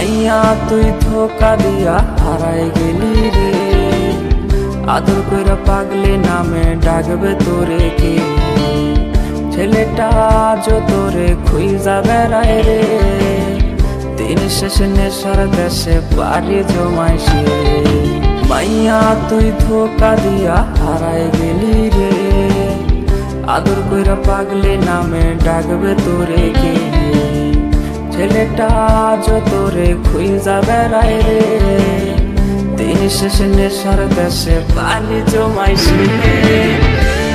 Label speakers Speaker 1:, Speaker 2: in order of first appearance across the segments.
Speaker 1: মাইয়া তুই ধোকা দিয়া হারাই গেলি রে, আদর কইরা পাগলি নামে ডাকবে তোরে কে? ছেলেটা আজ তোরে খুঁজা বেড়ায় রে, দিন শেষে নেশার দেশে পাড়ি জমাইছে। মাইয়া তুই ধোকা দিয়া হারাই গেলি রে, আদর কইরা পাগলি নামে ডাকবে তোরে কে? ছেলেটা আজ তোরে খুঁজা বেড়ায় রে, দিন শেষে নেশার দেশে পাড়ি জমাইছে।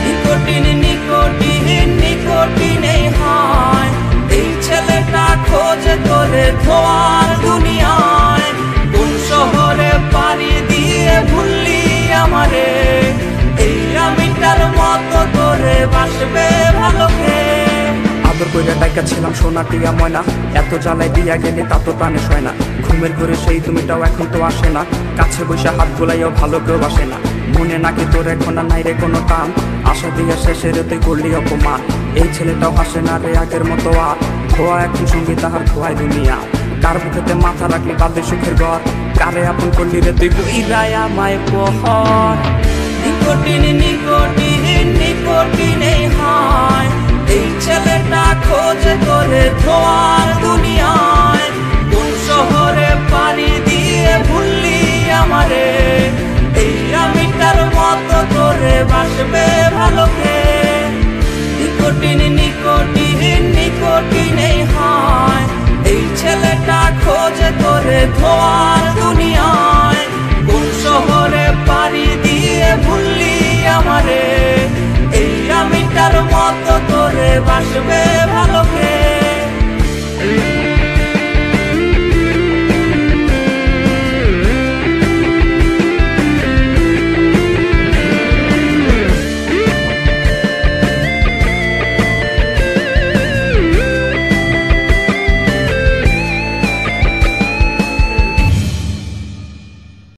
Speaker 1: নিকোটিন নিকোটিন নিকোটিনে হয় এই ছেলেটা খোঁজে তোরে ধোয়ার দুনিয়ায়। কোন শহরে পাড়ি দিয়ে ভুললি আমারে, এই আমিটার মতো তোরে বাসবে ভালো কে?
Speaker 2: আদর কইরা ডাইকা ছিলাম সোনা টিয়া ময়না, এত জ্বালাই দিয়া গেলি তা তো প্রাণে সয় না। ঘুমের ঘরে সেই তুমিটাও এখন তো আসে না, কাছে বসে হাত গোলাইও ভালো কেউ বাসে না। মনে নাকি তোর এখন আর নাই রে কোনো টান, আশা দিয়া শেষে রে তুই করলি অপমান। এই ছেলেটাও হাসে না রে আগের মতো আর, ধোয়া এখন সঙ্গী তাহার ধোয়ায় দুনিয়া। কার বুকেতে মাথা রাখলি বাদে সুখের ঘর, কারে আপন করলি রে তুই কইরাই আমায় পহর।
Speaker 1: নিকোটিন নিকোটিন নিকোটিনে হয় এই ছেলেটা খোঁজে তোরে ধোয়ার দুনিয়ায়। কোন শহরে পাড়ি দিয়ে ভুললি আমারে, এই আমিটার মতো তোরে বাসবে ভালো কে? নিকোটিন নিকোটিন নিকোটিনে হয় এই ছেলেটা খোঁজে তোরে ধোয়ার দুনিয়ায়। কোন শহরে পাড়ি দিয়ে ভুললি আমারে, এই আমিটার মতো তোরে বাসবে